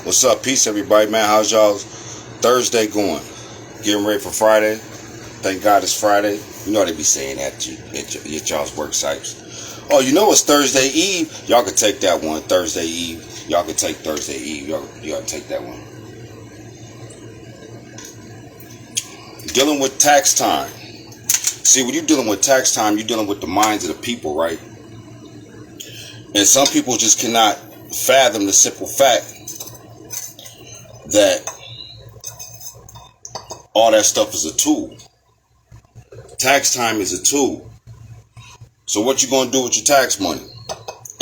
What's up? Peace, everybody, man. How's y'all's Thursday going? Getting ready for Friday. Thank God it's Friday. You know they be saying that at y'all's work sites. Oh, you know it's Thursday Eve? Y'all can take that one. Thursday Eve. Y'all can take Thursday Eve. Y'all can take that one. Dealing with tax time. See, when you're dealing with tax time, you're dealing with the minds of the people, right? And some people just cannot fathom the simple fact that all that stuff is a tool. Tax time is a tool. So what you gonna do with your tax money?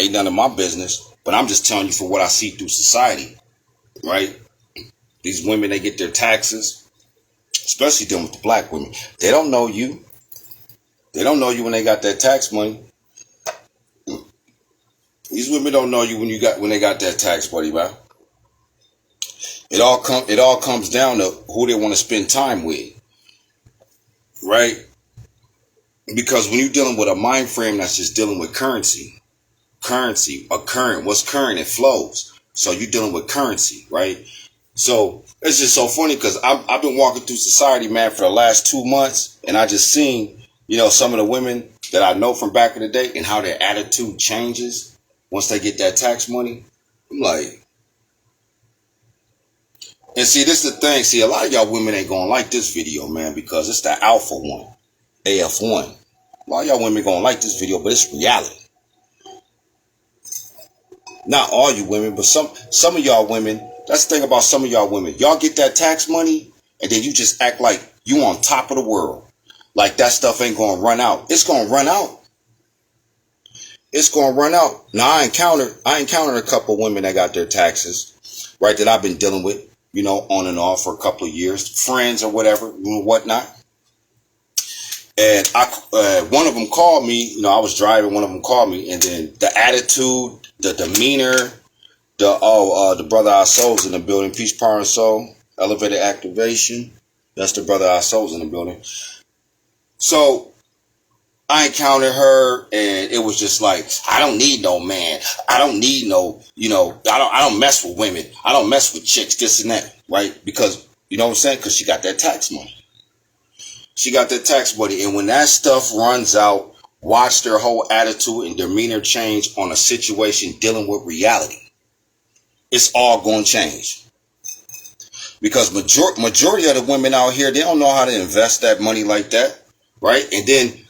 Ain't none of my business, but I'm just telling you for what I see through society, right? These women, they get their taxes, especially dealing with the black women. They don't know you. They don't know you when they got that tax money. These women don't know you when they got that tax money, man. It all comes down to who they want to spend time with, right? Because when you're dealing with a mind frame that's just dealing with currency, what's current, it flows. So you're dealing with currency, right? So it's just so funny because I've been walking through society, man, for the last 2 months, and I just seen, some of the women that I know from back in the day and how their attitude changes once they get that tax money. I'm like, and see, this is the thing. See, a lot of y'all women ain't gonna like this video, man, because it's the alpha one, AF1. A lot of y'all women gonna like this video, but it's reality. Not all you women, but some of y'all women. That's the thing about some of y'all women. Y'all get that tax money, and then you just act like you on top of the world. Like that stuff ain't gonna run out. It's gonna run out. It's gonna run out. Now I encountered a couple women that got their taxes, right, that I've been dealing with, on and off for a couple of years, friends or whatever, whatnot. And one of them called me. I was driving. One of them called me, and then the attitude, the demeanor, the brother our souls in the building. Peace, power, and soul. Elevated activation. That's the brother our souls in the building. So I encountered her, and it was just like, I don't need no man. I don't need no, I don't mess with women. I don't mess with chicks, this and that, right? Because, you know what I'm saying? Because she got that tax money. She got that tax money. And when that stuff runs out, watch their whole attitude and demeanor change on a situation dealing with reality. It's all going to change. Because majority of the women out here, they don't know how to invest that money like that, right? And then,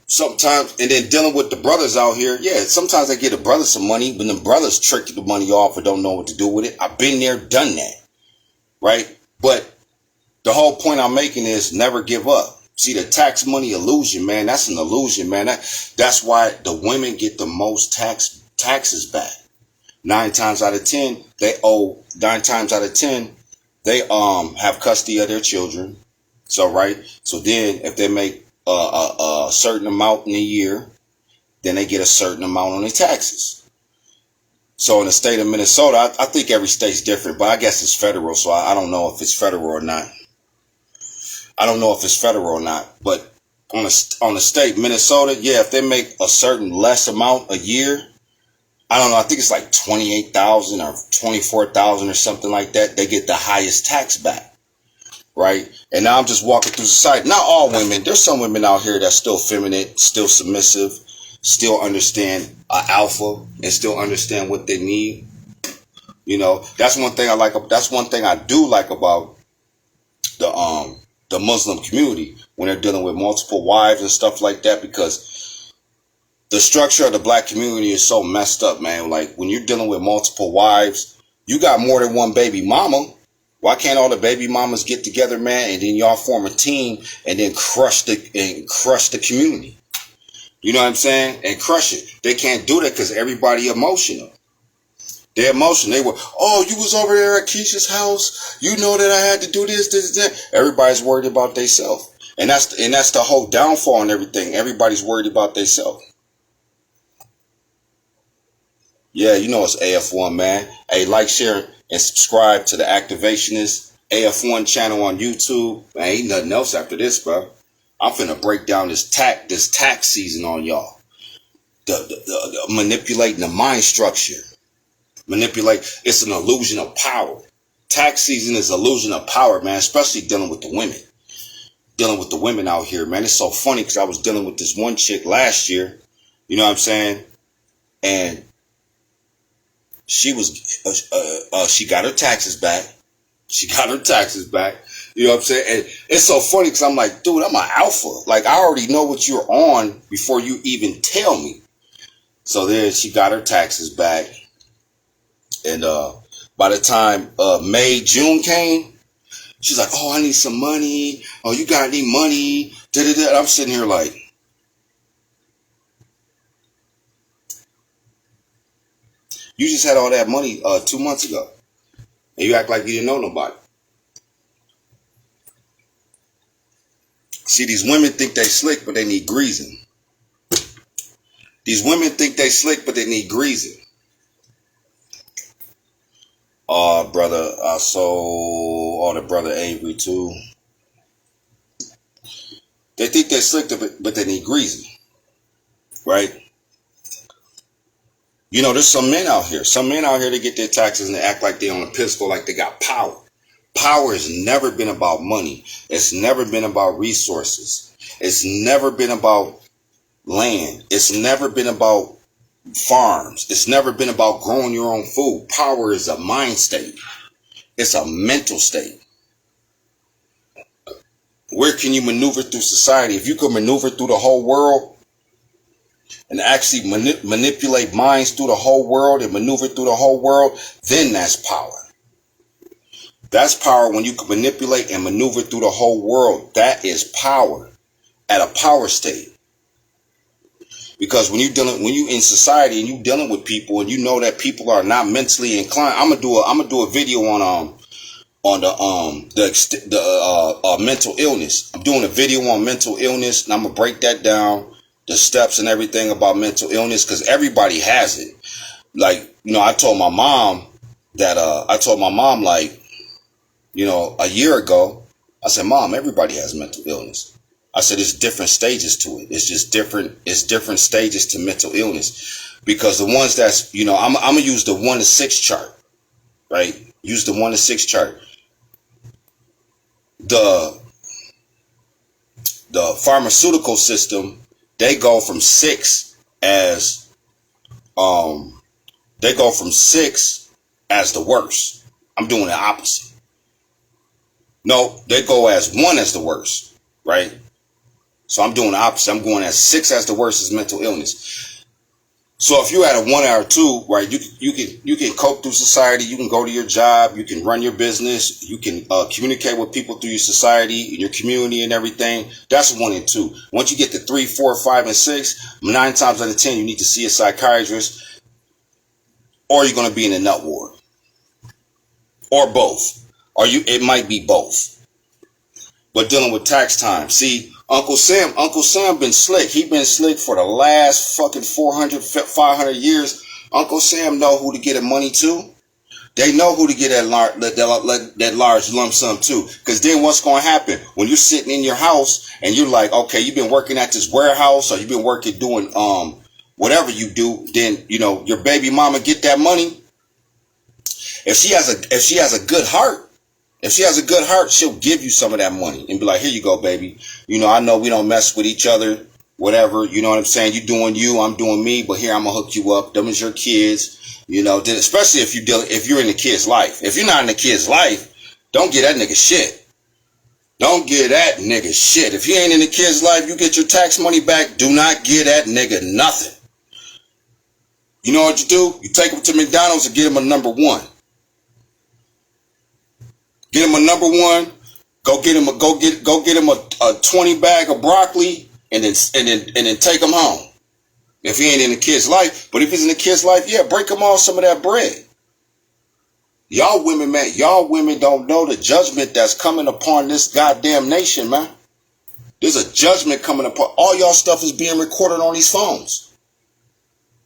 sometimes, and then dealing with the brothers out here, sometimes they get the brothers some money, but the brothers trick the money off or don't know what to do with it. I've been there, done that, right? But the whole point I'm making is never give up. See, the tax money illusion, man, that's an illusion, man. That's why the women get the most taxes back. 9 times out of 10, they have custody of their children. So, right. So then if they make a certain amount in a year, then they get a certain amount on their taxes. So in the state of Minnesota, I think every state's different, but I guess it's federal. So I don't know if it's federal or not. But on the state, Minnesota, if they make a certain less amount a year, I don't know. I think it's like 28,000 or 24,000 or something like that. They get the highest tax back, right? And now I'm just walking through society. Not all women. There's some women out here that's still feminine, still submissive, still understand alpha, and still understand what they need. That's one thing I like. That's one thing I do like about the Muslim community when they're dealing with multiple wives and stuff like that, because the structure of the black community is so messed up, man. Like when you're dealing with multiple wives, you got more than one baby mama. Why can't all the baby mamas get together, man, and then y'all form a team and then crush the community? You know what I'm saying? And crush it. They can't do that because everybody emotional. They're emotional. They were, you was over there at Keisha's house. You know that I had to do this, that. Everybody's worried about themselves. And that's the whole downfall and everything. Everybody's worried about themselves. Yeah, it's AF1, man. Hey, like, share, and subscribe to the Activationist AF1 channel on YouTube. Man, ain't nothing else after this, bro. I'm finna break down this tax season on y'all. The manipulating the mind structure. manipulate. It's an illusion of power. Tax season is illusion of power, man, especially dealing with the women. Dealing with the women out here, man. It's so funny because I was dealing with this one chick last year. You know what I'm saying? And she was, she got her taxes back. She got her taxes back. You know what I'm saying? And it's so funny because I'm like, dude, I'm an alpha. Like, I already know what you're on before you even tell me. So then she got her taxes back. And by the time May, June came, she's like, oh, I need some money. Oh, you got any money? Da-da-da. I'm sitting here like, you just had all that money 2 months ago. And you act like you didn't know nobody. See, these women think they slick, but they need greasing. These women think they slick, but they need greasing. Oh, brother, I saw the brother Avery too. They think they're slick, but they need greasing. Right? You know, there's some men out here. Some men out here that get their taxes and they act like they on a pistol, like they got power. Power has never been about money. It's never been about resources. It's never been about land. It's never been about farms. It's never been about growing your own food. Power is a mind state. It's a mental state. Where can you maneuver through society? If you could maneuver through the whole world and actually manipulate minds through the whole world and maneuver through the whole world, then that's power. That's power when you can manipulate and maneuver through the whole world. That is power at a power state. Because when you in society and you dealing with people and you know that people are not mentally inclined, I'm gonna do a video on the mental illness. I'm doing a video on mental illness and I'm gonna break that down, the steps and everything about mental illness, because everybody has it. Like, you know, I told my mom like, you know, a year ago, I said, Mom, everybody has mental illness. I said, it's different stages to it. It's just different. It's different stages to mental illness, because the ones that's, you know, I'm going to use the 1 to 6 chart, right? Use the 1 to 6 chart. The pharmaceutical system, they go from 6 as the worst. I'm doing the opposite. No, they go as 1 as the worst, right? So I'm doing the opposite. I'm going as 6 as the worst as mental illness. So if you're at a 1 or 2, right, you can cope through society. You can go to your job. You can run your business. You can communicate with people through your society, your community, and everything. That's 1 and 2. Once you get to 3, 4, 5, and 6, 9 times out of 10, you need to see a psychiatrist, or you're going to be in a nut ward, or both. It might be both. But dealing with tax time. See, Uncle Sam been slick. He been slick for the last fucking 400, 500 years. Uncle Sam know who to get the money to. They know who to get that large lump sum to. Because then what's going to happen? When you're sitting in your house and you're like, okay, you've been working at this warehouse, or you've been working doing whatever you do, then, you know, your baby mama get that money. If she has a good heart, she'll give you some of that money and be like, here you go, baby. You know, I know we don't mess with each other, whatever. You know what I'm saying? You doing you, I'm doing me, but here I'm going to hook you up. Them is your kids, you know, especially if you're in the kid's life. If you're not in the kid's life, don't get that nigga shit. Don't get that nigga shit. If he ain't in the kid's life, you get your tax money back. Do not give that nigga nothing. You know what you do? You take him to McDonald's and get him a number 1. Get him a number 1. Go get him a 20 bag of broccoli, and then take him home. If he ain't in the kid's life, but if he's in the kid's life, yeah, break him off some of that bread. Y'all women, man, don't know the judgment that's coming upon this goddamn nation, man. There's a judgment coming upon. All y'all stuff is being recorded on these phones.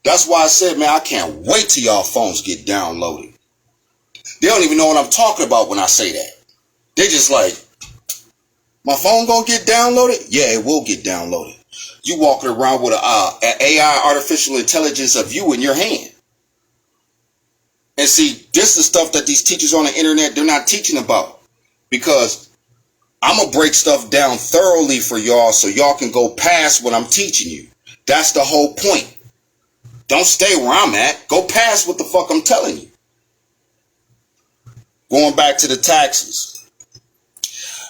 That's why I said, man, I can't wait till y'all phones get downloaded. They don't even know what I'm talking about when I say that. They just like, my phone gonna get downloaded? Yeah, it will get downloaded. You walking around with an AI, artificial intelligence of you in your hand. And see, this is stuff that these teachers on the internet, they're not teaching about. Because I'm going to break stuff down thoroughly for y'all so y'all can go past what I'm teaching you. That's the whole point. Don't stay where I'm at. Go past what the fuck I'm telling you. Going back to the taxes.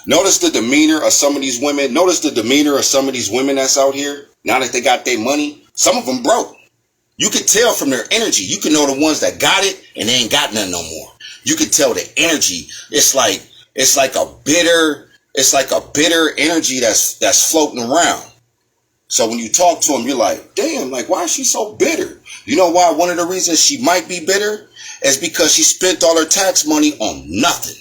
Notice the demeanor of some of these women. Notice the demeanor of some of these women that's out here. Now that they got their money, some of them broke. You can tell from their energy. You can know the ones that got it and they ain't got nothing no more. You can tell the energy. It's like a bitter energy that's floating around. So when you talk to them, you're like, damn, like, why is she so bitter? You know why? One of the reasons she might be bitter is because she spent all her tax money on nothing.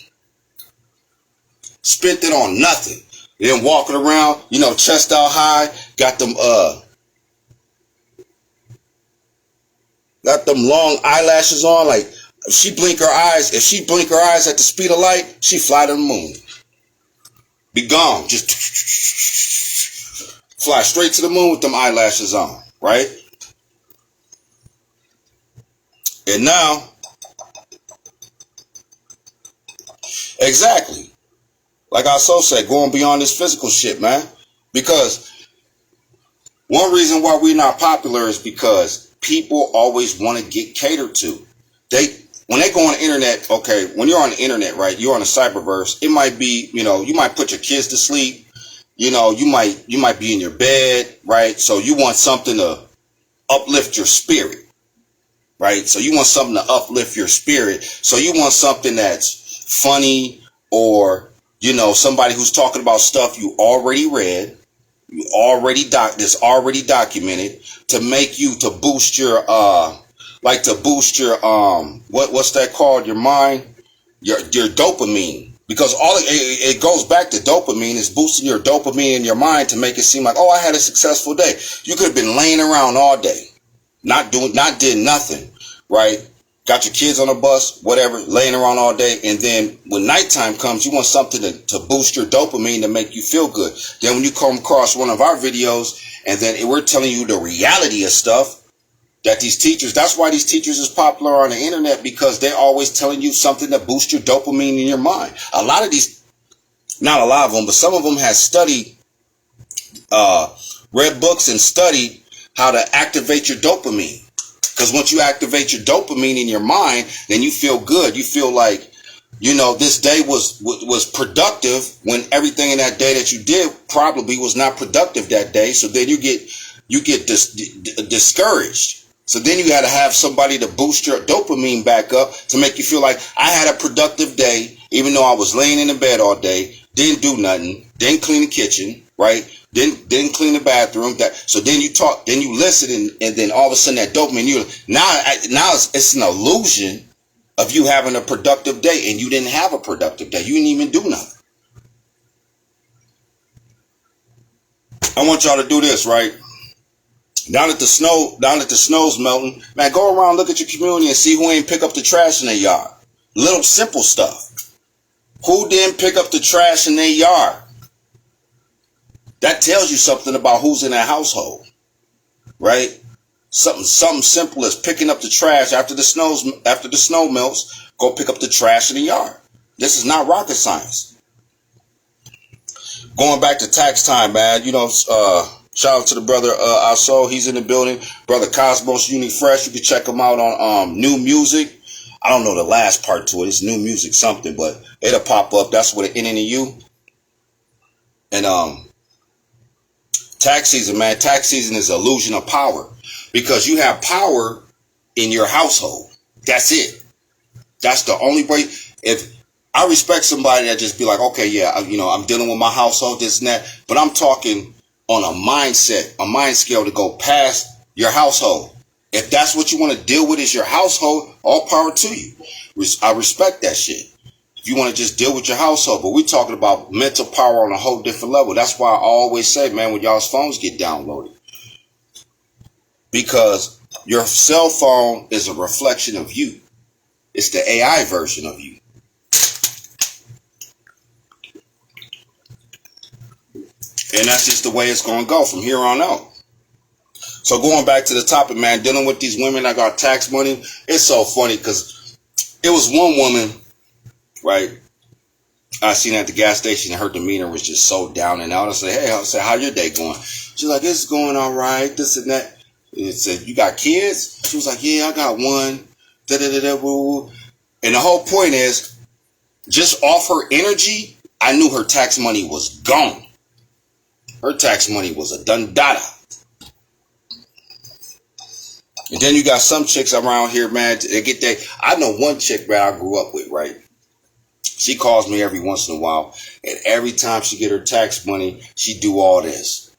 Spent it on nothing. Then walking around, chest out high, got them long eyelashes on. Like, if she blink her eyes at the speed of light, she fly to the moon. Be gone. Just fly straight to the moon with them eyelashes on, right? And now, exactly. Like I so said, going beyond this physical shit, man. Because one reason why we're not popular is because people always want to get catered to. When they go on the internet, okay, when you're on the internet, right, you're on the cyberverse, it might be, you might put your kids to sleep, you might be in your bed, right? So you want something to uplift your spirit, right? So you want something to uplift your spirit. So you want something that's funny or, somebody who's talking about stuff you already read, that's already documented to make you, to boost your, what's that called? Your mind, your dopamine. Because all it goes back to dopamine, is boosting your dopamine in your mind to make it seem like, oh, I had a successful day. You could have been laying around all day, not did nothing, right? Got your kids on a bus, whatever, laying around all day. And then when nighttime comes, you want something to boost your dopamine to make you feel good. Then when you come across one of our videos and then we're telling you the reality of stuff, that these teachers, that's why these teachers is popular on the internet, because they're always telling you something to boost your dopamine in your mind. A lot of these, not a lot of them, but some of them has studied, read books and studied how to activate your dopamine. Because once you activate your dopamine in your mind, then you feel good. You feel like, this day was productive, when everything in that day that you did probably was not productive that day. So then you get discouraged. So then you got to have somebody to boost your dopamine back up to make you feel like I had a productive day, even though I was laying in the bed all day, didn't do nothing, didn't clean the kitchen, right? Didn't clean the bathroom. So then you talk, then you listen, and then all of a sudden that dopamine, now it's an illusion of you having a productive day, and you didn't have a productive day. You didn't even do nothing. I want y'all to do this, right? Now that the snow's melting, man, go around, look at your community and see who ain't pick up the trash in their yard. Little simple stuff. Who didn't pick up the trash in their yard? That tells you something about who's in that household, right? Something simple as picking up the trash after the snow melts. Go pick up the trash in the yard. This is not rocket science. Going back to tax time, man. Shout out to the brother Aso, he's in the building. Brother Cosmos Uni Fresh, you can check him out on New Music. I don't know the last part to it. It's New Music something, but it'll pop up. That's with an N and a U. And tax season, man. Tax season is illusion of power, because you have power in your household. That's it. That's the only way. If I respect somebody that just be like, okay, yeah, I'm dealing with my household, this and that, but I'm talking on a mind scale to go past your household. If that's what you want to deal with is your household, all power to you. I respect that shit. If you want to just deal with your household, but we're talking about mental power on a whole different level. That's why I always say, man, when y'all's phones get downloaded, because your cell phone is a reflection of you. It's the AI version of you. And that's just the way it's going to go from here on out. So going back to the topic, man, dealing with these women that got tax money, it's so funny because It was one woman, right? I seen her at the gas station and her demeanor was just so down and out. I said, hey, how your day going? She's like, it's going all right, this and that. And it said, you got kids? She was like, yeah, I got one. Da da da da. Woo. And the whole point is, just off her energy, I knew her tax money was gone. Her tax money was a dundada. And then you got some chicks around here, man. They get that. I know one chick that I grew up with, right? She calls me every once in a while, and every time she get her tax money, she do all this.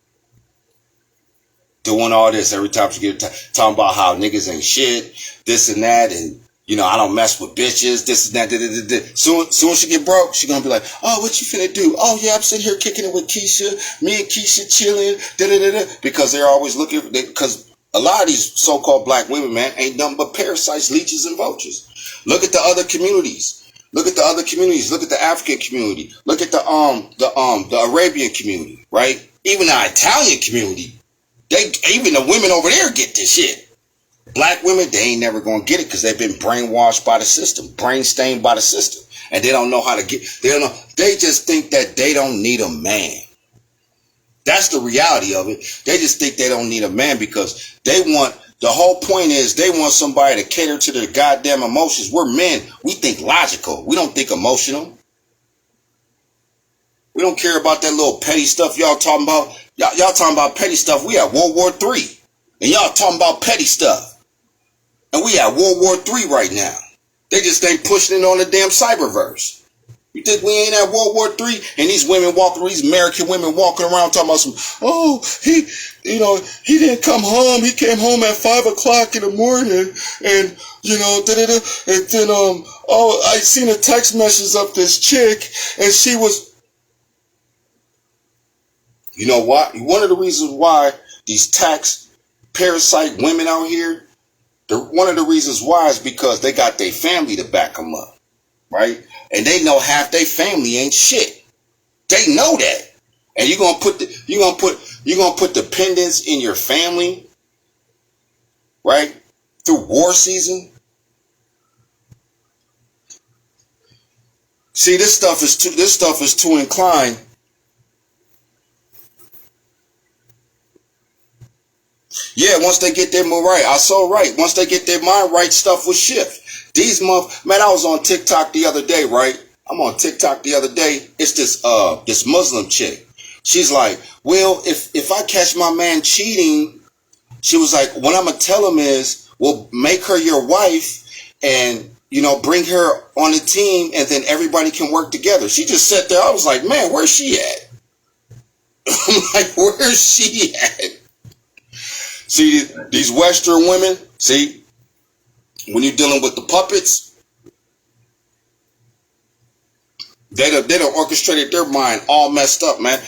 Doing all this every time she get her talking about how niggas ain't shit, this and that, and you know, I don't mess with bitches, this and that, da, da, da, da. Soon as she get broke, she gonna be like, oh, what you finna do? Oh yeah, I'm sitting here kicking it with Keisha, me and Keisha chilling, da da da da. Because they're always looking, because a lot of these so-called black women, man, ain't nothing but parasites, leeches, and vultures. Look at the other communities. Look at the other communities. Look at the African community. Look at the Arabian community, right? Even the Italian community. Even the women over there get this shit. Black women, they ain't never gonna get it because they've been brainwashed by the system, brain stained by the system, and they don't know how to get. They don't know. They just think that they don't need a man. That's the reality of it. They just think they don't need a man because they want. The whole point is they want somebody to cater to their goddamn emotions. We're men. We think logical. We don't think emotional. We don't care about that little petty stuff y'all talking about. Y'all talking about petty stuff. We at World War III. And y'all talking about petty stuff. And we at World War III right now. They just ain't pushing it on the damn cyberverse. You think we ain't at World War III? And these women these American women walking around talking about some, oh, he didn't come home. He came home at 5 o'clock in the morning and, you know, da-da-da. And then, I seen a text message of this chick and she was, you know what? One of the reasons why these tax parasite women out here, one of the reasons why is because they got their family to back them up, right? And they know half their family ain't shit. They know that. And you're gonna put dependence in your family, right? Through war season. See, this stuff is too inclined. Yeah, once they get their mind right, I saw right. Once they get their mind right, stuff will shift. These man, I was on TikTok the other day, right? I'm on TikTok the other day. It's this Muslim chick. She's like, well, if I catch my man cheating, she was like, what I'm gonna tell him is, well, make her your wife and, you know, bring her on the team and then everybody can work together. She just sat there. I was like, man, where's she at? I'm like, where's she at? See, these Western women, see, when you're dealing with the puppets, they done orchestrated their mind all messed up, man.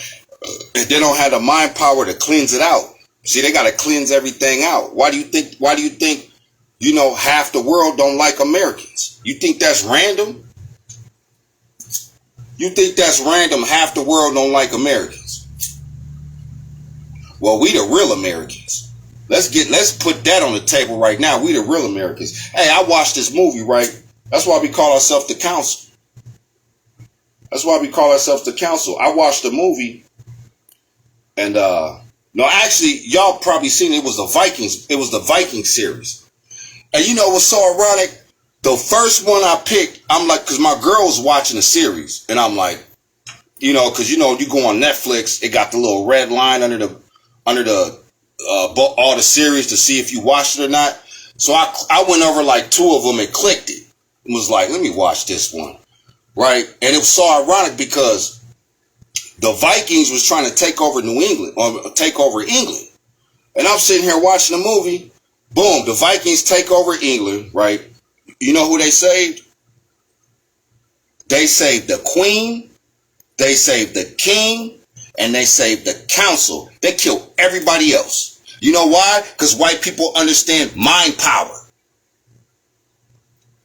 They don't have the mind power to cleanse it out. See, they got to cleanse everything out. Why do you think, you know, half the world don't like Americans? You think that's random? You think that's random? Half the world don't like Americans. Well, we the real Americans. Let's put that on the table right now. We the real Americans. Hey, I watched this movie, right? That's why we call ourselves the council. That's why we call ourselves the council. I watched the movie, and no, actually, y'all probably seen it. It was the Vikings. It was the Viking series. And you know what's so ironic? The first one I picked, I'm like, because my girl was watching the series, and I'm like, you know, because you know, you go on Netflix, it got the little red line under the all the series to see if you watched it or not. So I went over like 2 of them and clicked it and was like, let me watch this one, right? And it was so ironic because the Vikings was trying to take over New England or take over England, and I'm sitting here watching the movie. Boom, the Vikings take over England, right? You know who they saved? They saved the queen, they saved the king, and they saved the council. They killed everybody else. You know why? Because white people understand mind power.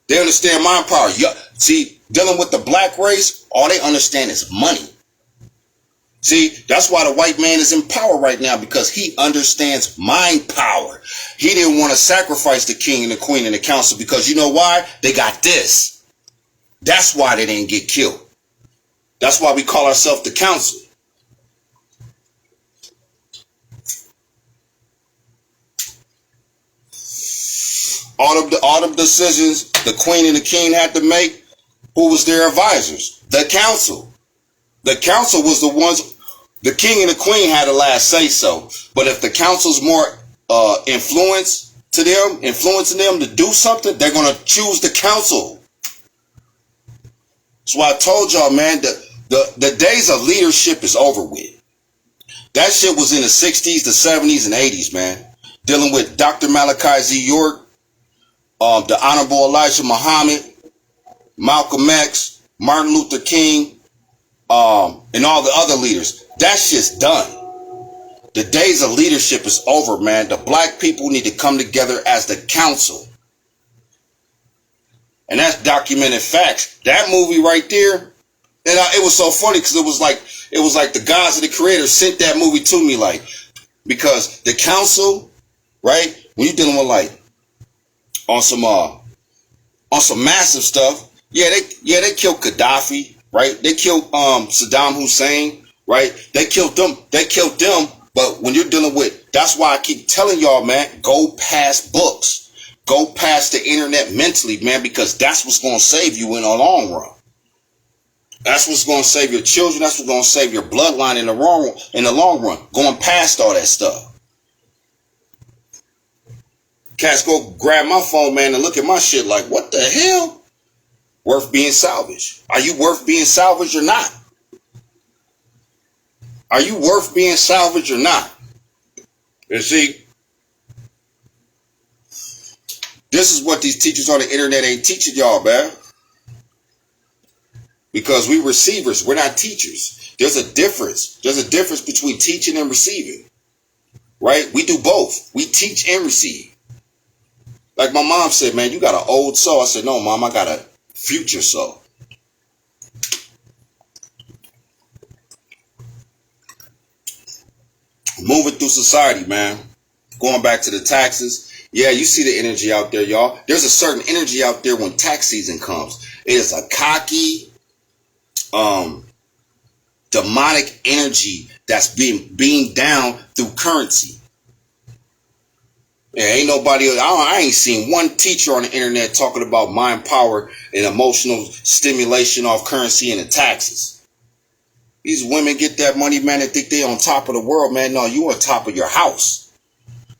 They understand mind power. See, dealing with the black race, all they understand is money. See, that's why the white man is in power right now, because he understands mind power. He didn't want to sacrifice the king and the queen and the council, because you know why? They got this. That's why they didn't get killed. That's why we call ourselves the council. All of the decisions the queen and the king had to make, who was their advisors? The council. The council was the ones, the king and the queen had the last say so. But if the council's more influencing them to do something, they're going to choose the council. That's why I told y'all, man, the days of leadership is over with. That shit was in the 60s, the 70s, and 80s, man. Dealing with Dr. Malachi Z. York, the Honorable Elijah Muhammad, Malcolm X, Martin Luther King, and all the other leaders. That shit's done. The days of leadership is over, man. The black people need to come together as the council. And that's documented facts. That movie right there, and it was so funny because it was like the gods of the creator sent that movie to me, like, because the council, right? When you're dealing with like on some massive stuff, they killed Gaddafi, right? They killed Saddam Hussein, right? They killed them. But when you're dealing with, that's why I keep telling y'all, man, go past books. Go past the internet mentally, man, because that's what's going to save you in the long run. That's what's going to save your children. That's what's going to save your bloodline in the long run. Going past all that stuff. Cats go grab my phone, man, and look at my shit like, what the hell? Worth being salvaged. Are you worth being salvaged or not? Are you worth being salvaged or not? You see, this is what these teachers on the internet ain't teaching y'all, man. Because we receivers, we're not teachers. There's a difference. There's a difference between teaching and receiving. Right? We do both. We teach and receive. Like my mom said, man, you got an old soul. I said, no, Mom, I got a future soul. Moving through society, man. Going back to the taxes. Yeah, you see the energy out there, y'all. There's a certain energy out there when tax season comes. It is a cocky, demonic energy that's being beamed down through currency. Yeah, ain't nobody, I ain't seen one teacher on the internet talking about mind power and emotional stimulation off currency and the taxes. These women get that money, man, and think they on top of the world, man. No, you on top of your house.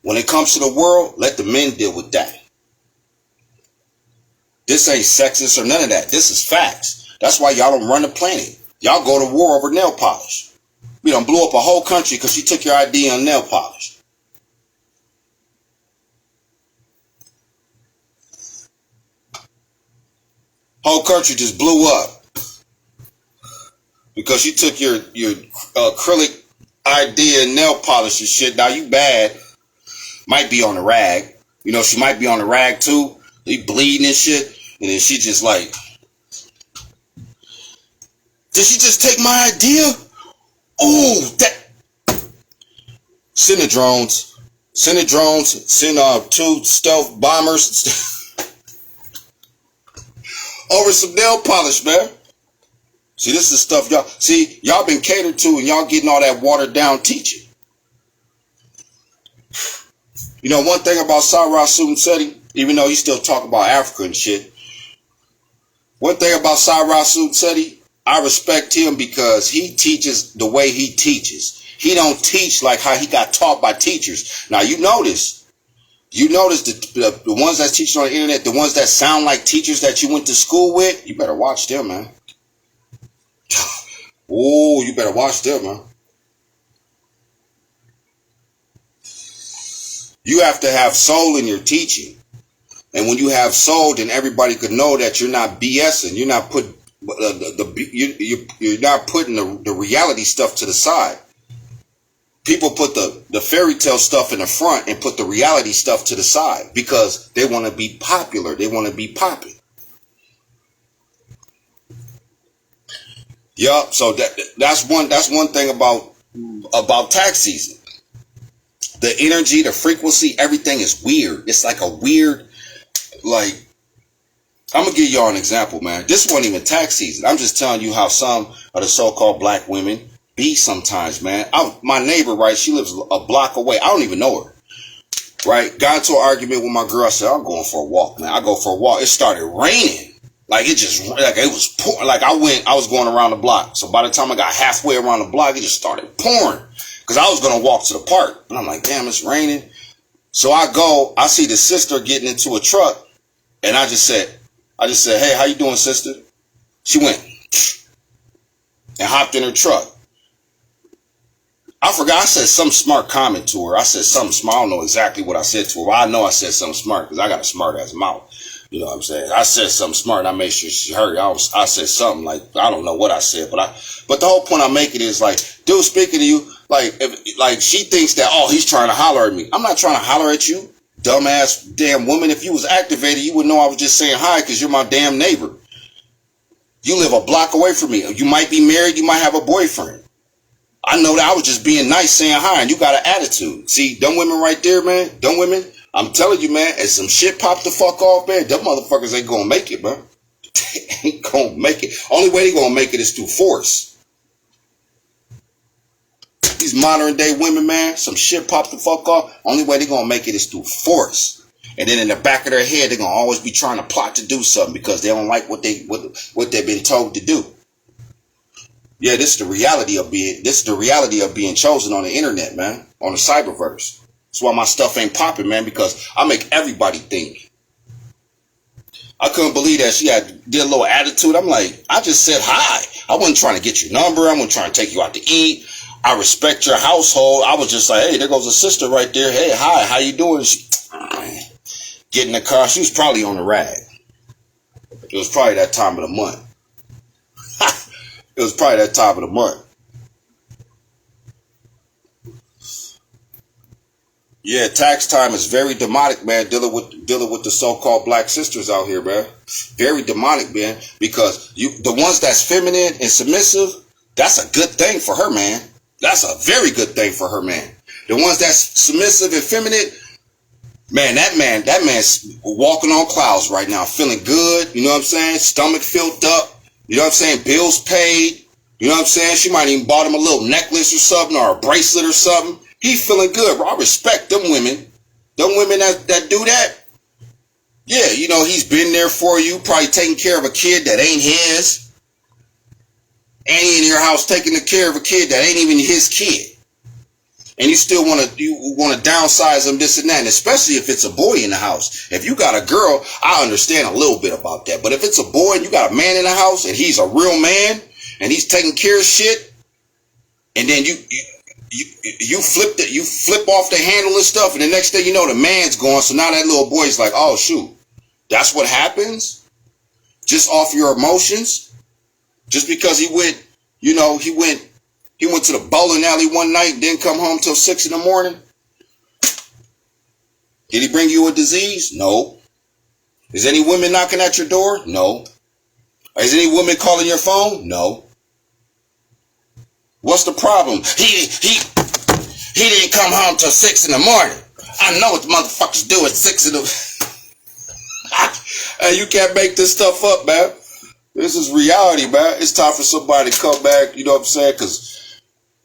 When it comes to the world, let the men deal with that. This ain't sexist or none of that. This is facts. That's why y'all don't run the planet. Y'all go to war over nail polish. We done blew up a whole country because she took your ID on nail polish. Whole country just blew up because she took your acrylic ID and nail polish and shit. Now you bad. Might be on the rag. You know, she might be on the rag too. They bleeding and shit. And then she just like, did she just take my idea? Oh, that. Send the drones. Send 2 stealth bombers over some nail polish, man. See, this is stuff y'all been catered to, and y'all getting all that watered down teaching. You know, one thing about Sarah Sunseti, even though he still talk about Africa and shit, one thing about Sarah Sunseti, I respect him because he teaches the way he teaches. He don't teach like how he got taught by teachers. Now, you notice the ones that's teaching on the internet, the ones that sound like teachers that you went to school with, you better watch them, man. Oh, you better watch them, man. You have to have soul in your teaching. And when you have soul, then everybody could know that you're not BSing. You're not you're not putting the reality stuff to the side. People put the fairy tale stuff in the front and put the reality stuff to the side because they want to be popular. They want to be popping. Yup. So that's one thing about tax season. The energy, the frequency, everything is weird. It's like a weird, like, I'm going to give y'all an example, man. This wasn't even tax season. I'm just telling you how some of the so-called black women be sometimes, man. My neighbor, right, she lives a block away. I don't even know her, right? Got into an argument with my girl. I said, I'm going for a walk, man. I go for a walk. It started raining. Like, it was pouring. Like, I was going around the block. So by the time I got halfway around the block, it just started pouring. Because I was going to walk to the park. And I'm like, damn, it's raining. So I see the sister getting into a truck. And I just said, hey, how you doing, sister? She went and hopped in her truck. I forgot, I said some smart comment to her. I said something smart. I don't know exactly what I said to her. Well, I know I said something smart because I got a smart ass mouth. You know what I'm saying? I said something smart and I made sure she heard it. I said something like, I don't know what I said, but the whole point I'm making is like, dude, speaking to you, like she thinks that, oh, he's trying to holler at me. I'm not trying to holler at you, dumbass damn woman. If you was activated, you would know I was just saying hi because you're my damn neighbor. You live a block away from me. You might be married. You might have a boyfriend. I know that I was just being nice saying hi and you got an attitude. See, them women right there, man, them women, I'm telling you, man, as some shit pop the fuck off, man, them motherfuckers ain't gonna make it, man. They ain't gonna make it. Only way they gonna make it is through force. These modern day women, man, some shit pop the fuck off. Only way they gonna make it is through force. And then in the back of their head, they're gonna always be trying to plot to do something because they don't like what they've been told to do. Yeah, this is the reality of being chosen on the internet, man, on the cyberverse. That's why my stuff ain't popping, man, because I make everybody think. I couldn't believe that she did a little attitude. I'm like, I just said hi. I wasn't trying to get your number. I wasn't trying to take you out to eat. I respect your household. I was just like, hey, there goes a sister right there. Hey, hi, how you doing? She get in the car. She was probably on the rag. It was probably that time of the month. It was probably that time of the month. Yeah, tax time is very demonic, man, dealing with the so-called black sisters out here, man. Very demonic, man, because the ones that's feminine and submissive, that's a good thing for her, man. That's a very good thing for her, man. The ones that's submissive and feminine, man, that man's walking on clouds right now, feeling good, you know what I'm saying? Stomach filled up. You know what I'm saying? Bills paid. You know what I'm saying? She might even bought him a little necklace or something or a bracelet or something. He feeling good, bro. I respect them women. Them women that do that. Yeah, you know, he's been there for you, probably taking care of a kid that ain't his. And he in your house taking care of a kid that ain't even his kid. And you still want to downsize him, this and that, and especially if it's a boy in the house. If you got a girl, I understand a little bit about that. But if it's a boy and you got a man in the house and he's a real man and he's taking care of shit, and then you flip off the handle and stuff, and the next thing you know, the man's gone. So now that little boy's like, oh shoot, that's what happens? Just off your emotions? Just because he went to the bowling alley one night and didn't come home till 6 in the morning? Did he bring you a disease? No. Is any women knocking at your door? No. Is any woman calling your phone? No. What's the problem? He didn't come home till 6 in the morning. I know what the motherfuckers do at 6 in the... Hey, you can't make this stuff up, man. This is reality, man. It's time for somebody to come back, you know what I'm saying? Because,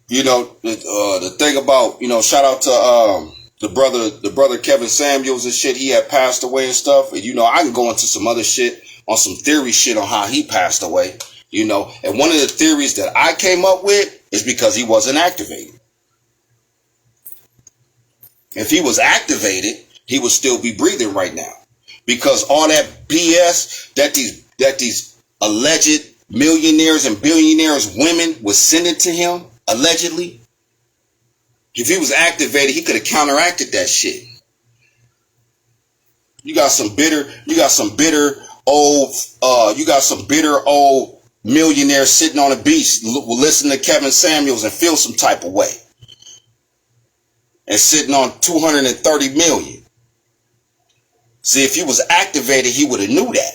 you know, the thing about, you know, shout out to the brother Kevin Samuels and shit. He had passed away and stuff. And, you know, I can go into some other shit, on some theory shit on how he passed away, you know. And one of the theories that I came up with is because he wasn't activated. If he was activated, he would still be breathing right now. Because all that BS that these alleged millionaires and billionaires women was sending to him, allegedly, if he was activated, he could have counteracted that shit. You got some bitter old millionaires sitting on a beach listening to Kevin Samuels and feel some type of way. And sitting on 230 million. See, if he was activated, he would have knew that.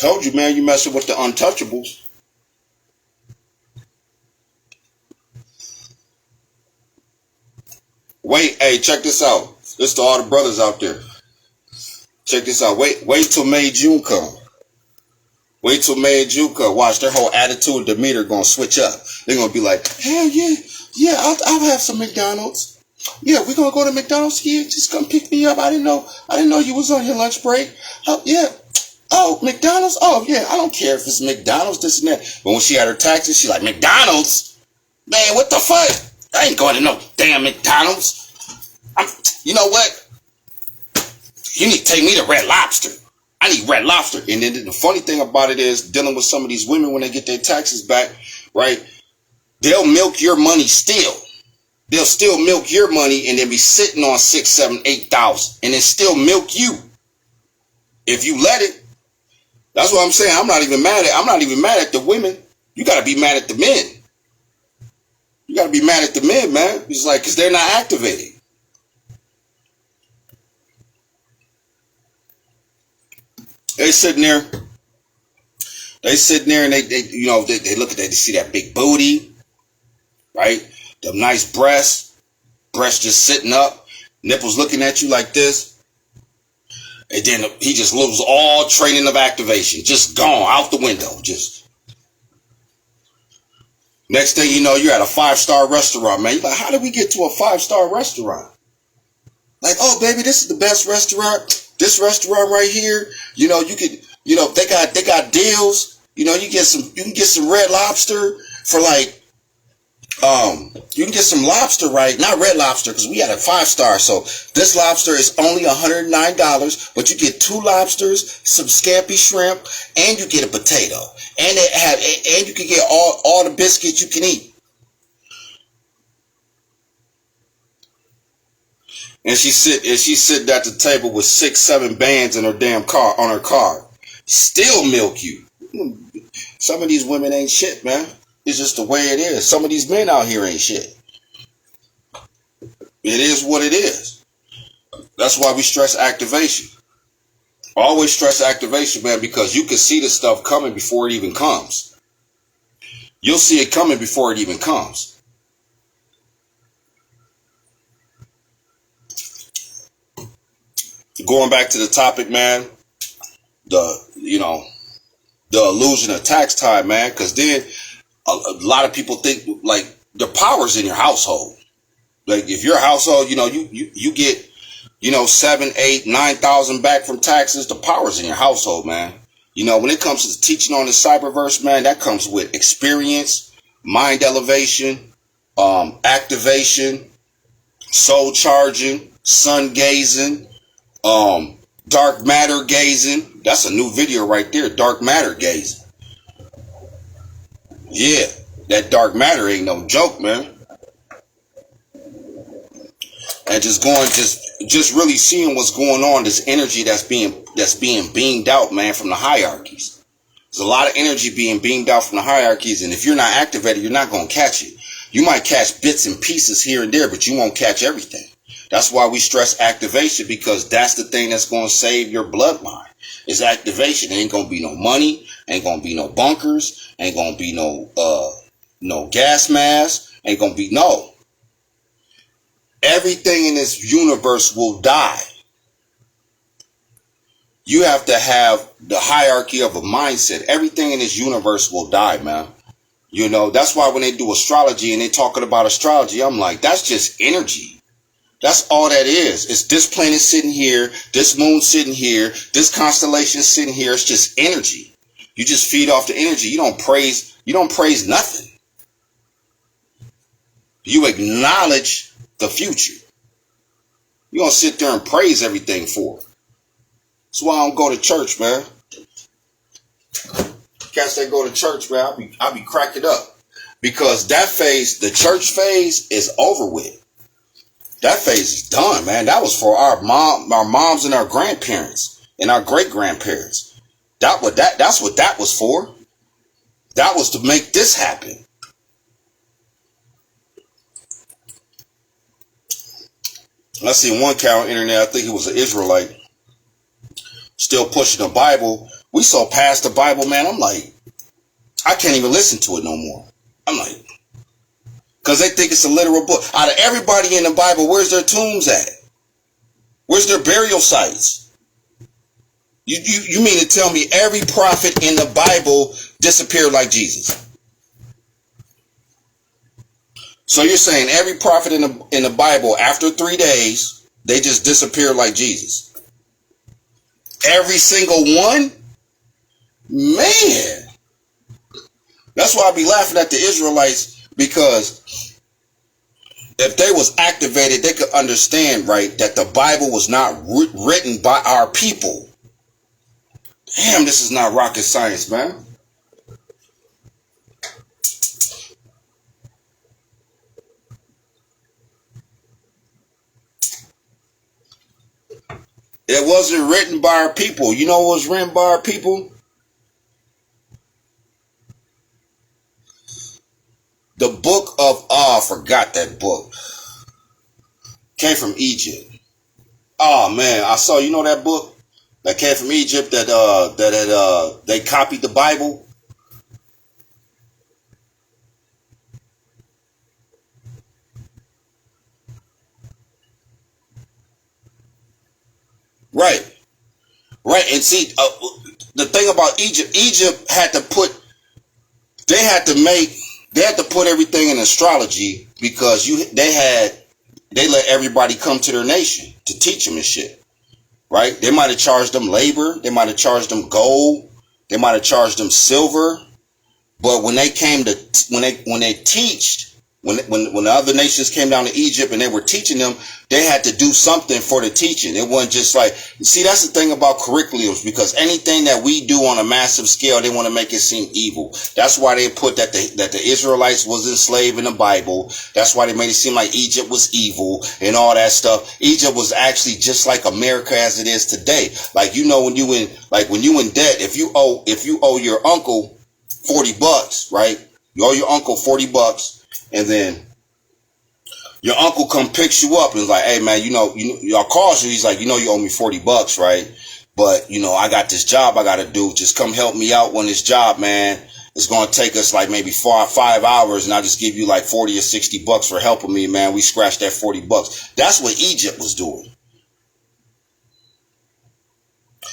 Told you, man, you messing with the untouchables. Wait, hey, check this out. This to all the brothers out there. Check this out. Wait till May, June come. Wait till May and June come. Watch, their whole attitude and demeanor gonna switch up. They're gonna be like, hell yeah, yeah, I'll have some McDonald's. Yeah, we're gonna go to McDonald's. Yeah, just come pick me up. I didn't know you was on your lunch break. Oh yeah. Oh, McDonald's? Oh yeah, I don't care if it's McDonald's, this and that. But when she had her taxes, she's like, McDonald's? Man, what the fuck? I ain't going to no damn McDonald's. You know what? You need to take me to Red Lobster. I need Red Lobster. And then the funny thing about it is, dealing with some of these women when they get their taxes back, right? They'll milk your money still. They'll still milk your money and then be sitting on 6, 7, 8,000 and then still milk you. If you let it. That's what I'm saying. I'm not even mad at the women. You gotta be mad at the men. You gotta be mad at the men, man. It's like, cause they're not activated. They sitting there and they look at that, they see that big booty, right? Them nice breasts just sitting up, nipples looking at you like this. And then he just loses all training of activation. Just gone out the window. Just next thing you know, you're at a 5-star restaurant, man. You're like, how did we get to a 5-star restaurant? Like, oh baby, this is the best restaurant. This restaurant right here, you know, you could, you know, they got deals. You know, you can get some Red Lobster for like, you can get some lobster, right? Not Red Lobster, because we had a 5-star. So this lobster is only $109, but you get 2 lobsters, some scampi shrimp, and you get a potato, and you can get all the biscuits you can eat. And she's sitting at the table with 6, 7 bands in her damn car on her card. Still milk you. Some of these women ain't shit, man. It's just the way it is. Some of these men out here ain't shit. It is what it is. That's why we stress activation. Always stress activation, man, because you can see the stuff coming before it even comes. You'll see it coming before it even comes. Going back to the topic, man, the illusion of tax time, man, because then a lot of people think like the power's in your household. Like if your household, you know, you get, you know, 7, 8, 9,000 back from taxes, the power's in your household, man. You know, when it comes to teaching on the cyberverse, man, that comes with experience, mind elevation, activation, soul charging, sun gazing, dark matter gazing. That's a new video right there, dark matter gazing. Yeah, that dark matter ain't no joke, man. And just really seeing what's going on, this energy that's being beamed out, man, from the hierarchies. There's a lot of energy being beamed out from the hierarchies, and if you're not activated, you're not going to catch it. You might catch bits and pieces here and there, but you won't catch everything. That's why we stress activation, because that's the thing that's going to save your bloodline. It's activation. There ain't going to be no money, ain't going to be no bunkers, ain't going to be no gas masks, ain't going to be no. Everything in this universe will die. You have to have the hierarchy of a mindset. Everything in this universe will die, man. You know, that's why when they do astrology and they talking about astrology, I'm like, that's just energy. That's all that is. It's this planet sitting here, this moon sitting here, this constellation sitting here. It's just energy. You just feed off the energy. You don't praise nothing. You acknowledge the future. You're going to sit there and praise everything for it. That's why I don't go to church, man. Cats that go to church, man, I'll be cracking up. Because that phase, the church phase, is over with. That phase is done, man. That was for our moms and our grandparents and our great-grandparents. That's what that was for. That was to make this happen. I seen one cow on the internet, I think he was an Israelite, still pushing the Bible We so past the Bible, man. I'm like, I can't even listen to it no more. I'm like, because they think it's a literal book. Out of everybody in the Bible, where's their tombs at? Where's their burial sites? You mean to tell me every prophet in the Bible disappeared like Jesus? So you're saying every prophet in the Bible, after 3 days, they just disappeared like Jesus? Every single one? Man. That's why I be laughing at the Israelites, because if they was activated, they could understand, right, that the Bible was not written by our people. Damn, this is not rocket science, man. It wasn't written by our people. You know what was written by our people? The book of, I forgot that book. Came from Egypt. Oh man, I saw, you know that book that came from Egypt that they copied the Bible? Right. Right. And see, the thing about Egypt had to put everything in astrology, because they let everybody come to their nation to teach them and shit. Right? They might have charged them labor, they might have charged them gold, they might have charged them silver, but when they came to when they teached, when the other nations came down to Egypt and they were teaching them, they had to do something for the teaching. It wasn't just like, see, that's the thing about curriculums, because anything that we do on a massive scale, they want to make it seem evil. That's why they put that the Israelites was enslaved in the Bible. That's why they made it seem like Egypt was evil and all that stuff. Egypt was actually just like America as it is today. Like, you know, when you in debt, if you owe your uncle $40, right? You owe your uncle $40, and then your uncle come picks you up and is like, hey man, y'all calls you. He's like, you owe me $40, right? But I got this job I got to do. Just come help me out on this job, man. It's going to take us like maybe 5 hours, and I'll just give you like $40 or $60 for helping me, man. We scratched that $40. That's what Egypt was doing.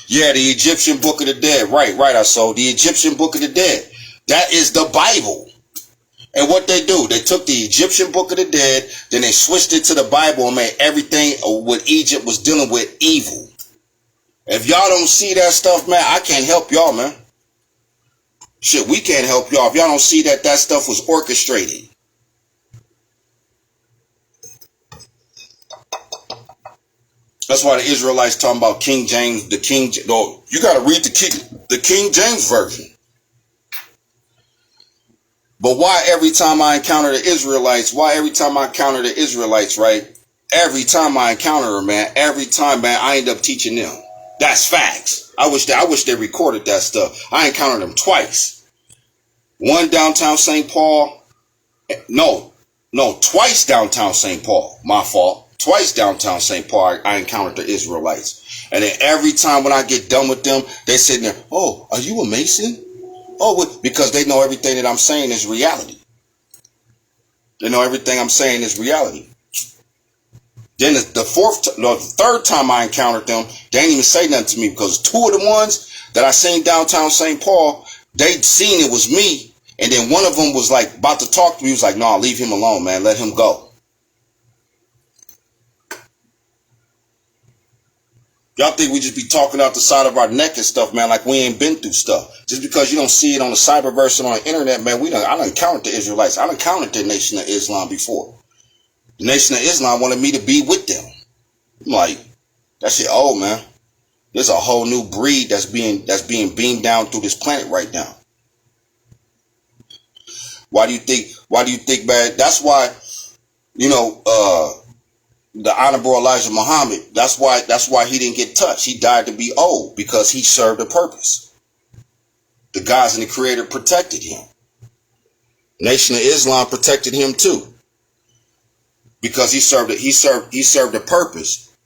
Yeah, the Egyptian Book of the Dead. Right. I saw the Egyptian Book of the Dead. That is the Bible. And what they do, they took the Egyptian Book of the Dead, then they switched it to the Bible and made everything what Egypt was dealing with evil. If y'all don't see that stuff, man, I can't help y'all, man. Shit, we can't help y'all if y'all don't see that stuff was orchestrated. That's why the Israelites talking about King James, you got to read the King James version. But why every time I encounter the Israelites, right? Every time I encounter them, man, I end up teaching them. That's facts. I wish they recorded that stuff. I encountered them twice. One downtown St. Paul. No, twice downtown St. Paul. My fault. Twice downtown St. Paul, I encountered the Israelites. And then every time when I get done with them, they sitting there, oh, are you a Mason? Oh, because they know everything that I'm saying is reality. They know everything I'm saying is reality. Then the third time I encountered them, they didn't even say nothing to me, because two of the ones that I seen downtown St. Paul, they'd seen it was me. And then one of them was like about to talk to me. He was like, no, leave him alone, man. Let him go. Y'all think we just be talking out the side of our neck and stuff, man, like we ain't been through stuff. Just because you don't see it on the cyberverse and on the internet, man, I done encountered the Israelites. I done encountered the Nation of Islam before. The Nation of Islam wanted me to be with them. I'm like, that shit old, man. There's a whole new breed that's being beamed down through this planet right now. Why do you think, man? That's why, the Honorable Elijah Muhammad, that's why he didn't get touched. He died to be old, because he served a purpose. The gods and the Creator protected him. Nation of Islam protected him too, because he served a purpose.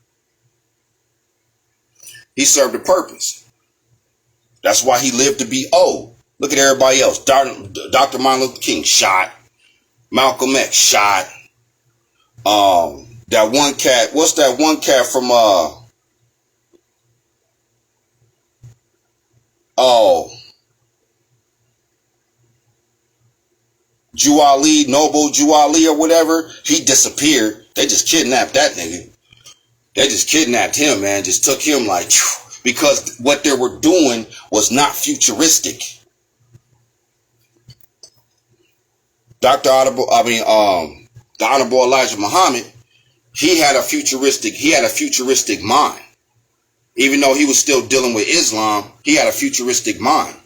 He served a purpose. That's why he lived to be old. Look at everybody else. Dr. Martin Luther King shot. Malcolm X shot. That one cat. What's that one cat from Juali, Noble Juali or whatever? He disappeared. They just kidnapped that nigga. They just kidnapped him, man. Just took him like, because what they were doing was not futuristic. The Honorable Elijah Muhammad, he had a futuristic mind. Even though he was still dealing with Islam, he had a futuristic mind.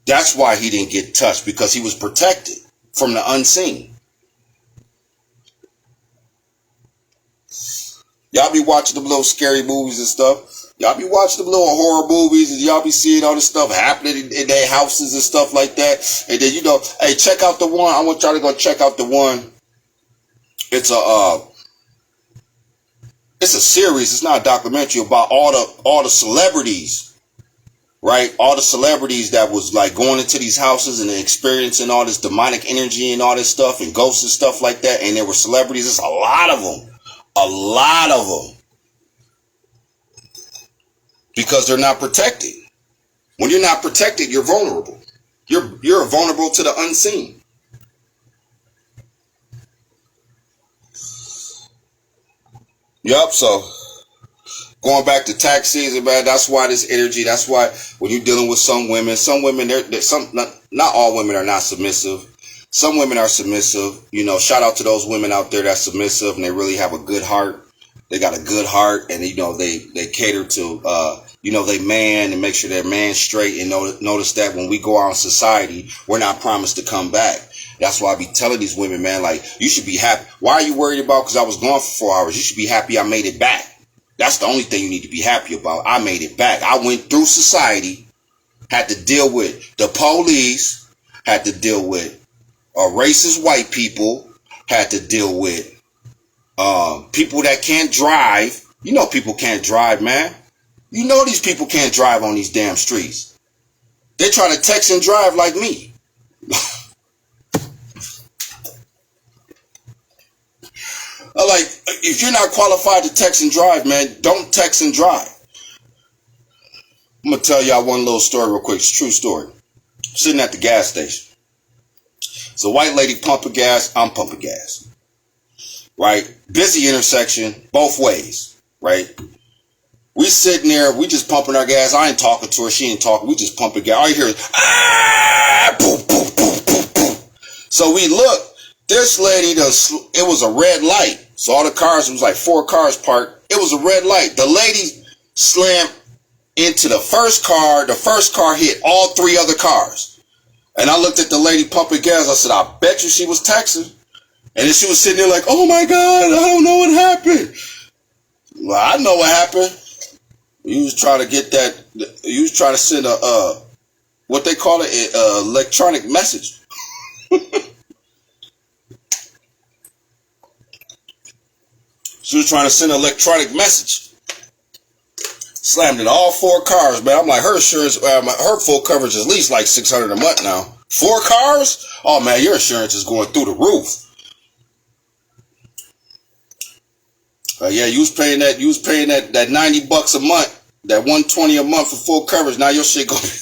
That's why he didn't get touched, because he was protected from the unseen. Y'all be watching them little scary movies and stuff. Y'all be watching them little horror movies and y'all be seeing all this stuff happening in their houses and stuff like that. And then, hey, check out the one. I want y'all to go check out the one. It's a series. It's not a documentary about all the celebrities, right? All the celebrities that was like going into these houses and experiencing all this demonic energy and all this stuff and ghosts and stuff like that. And there were celebrities. There's a lot of them. A lot of them. Because they're not protected. When you're not protected, you're vulnerable. You're vulnerable to the unseen. Yup, so going back to tax season, man, that's why this energy, that's why when you're dealing with some women, not all women are not submissive. Some women are submissive. Shout out to those women out there that's submissive and they really have a good heart. They got a good heart, and they cater to they man and make sure their man's straight. And notice that when we go out in society, we're not promised to come back. That's why I be telling these women, man, like, you should be happy. Why are you worried about? Because I was gone for 4 hours. You should be happy I made it back. That's the only thing you need to be happy about. I made it back. I went through society, had to deal with the police, had to deal with racist white people, had to deal with people that can't drive. People can't drive, man. These people can't drive on these damn streets. They try to text and drive like me. Like, if you're not qualified to text and drive, man, don't text and drive. I'm going to tell y'all one little story real quick. It's a true story. I'm sitting at the gas station. It's a white lady pumping gas. I'm pumping gas. Right? Busy intersection, both ways. Right? We sitting there. We just pumping our gas. I ain't talking to her. She ain't talking. We just pumping gas. All you hear is, boom, boom, boom, boom, boom. So we look. This lady, it was a red light. So all the cars, it was like 4 cars parked. It was a red light. The lady slammed into the first car. The first car hit all 3 other cars. And I looked at the lady pumping gas. I said, I bet you she was texting. And then she was sitting there like, oh my God, I don't know what happened. Well, I know what happened. You was trying to get that, you was trying to send what they call it, electronic message. She was trying to send an electronic message. Slammed in all 4 cars, man. I'm like, her insurance, her full coverage is at least like $600 a month now. 4 cars? Oh man, your insurance is going through the roof. Yeah, you was paying that $90 a month, that $120 a month for full coverage. Now your shit gonna be like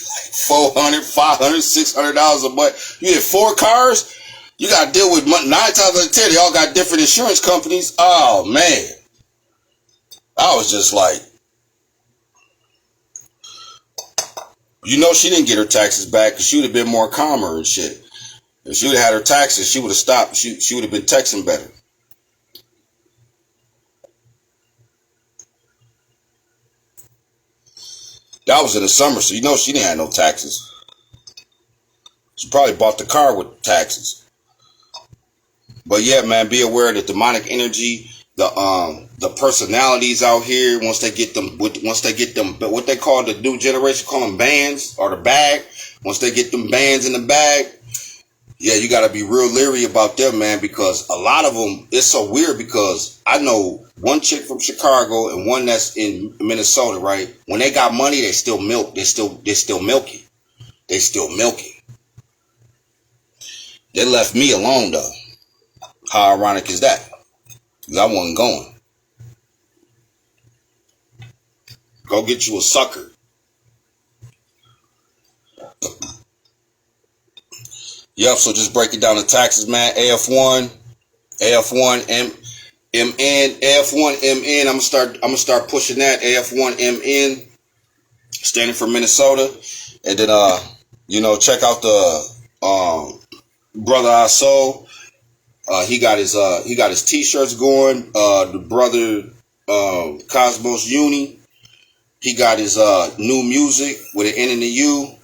$400, $500, $600 a month. You hit 4 cars? You got to deal with 9 times out of 10. They all got different insurance companies. Oh, man. I was just like, she didn't get her taxes back because she would have been more calmer and shit. If she would have had her taxes, she would have stopped. She would have been texting better. That was in the summer, so she didn't have no taxes. She probably bought the car with taxes. But yeah, man, be aware of the demonic energy, the personalities out here. Once they get them, what they call the new generation, call them bands or the bag. Once they get them bands in the bag, Yeah, you got to be real leery about them, man, because a lot of them, it's so weird because I know one chick from Chicago and one that's in Minnesota, right? When they got money, they still milk. They're still milking. They still milking. They left me alone, though. How ironic is that? Because I wasn't going. Go get you a sucker. Yep, so just break it down to taxes, man. AF1, AF1, MN, AF1MN. I'm gonna start pushing that. AF1MN, standing for Minnesota. And then check out the brother I sold. He got his t-shirts going. The brother Cosmos Uni. He got his new music with an N and a U.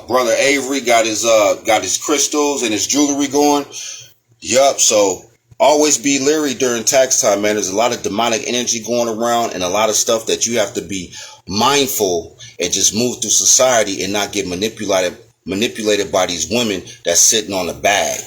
Brother Avery got his crystals and his jewelry going. Yup, so always be leery during tax time, man. There's a lot of demonic energy going around and a lot of stuff that you have to be mindful and just move through society and not get manipulated by these women that's sitting on the bag.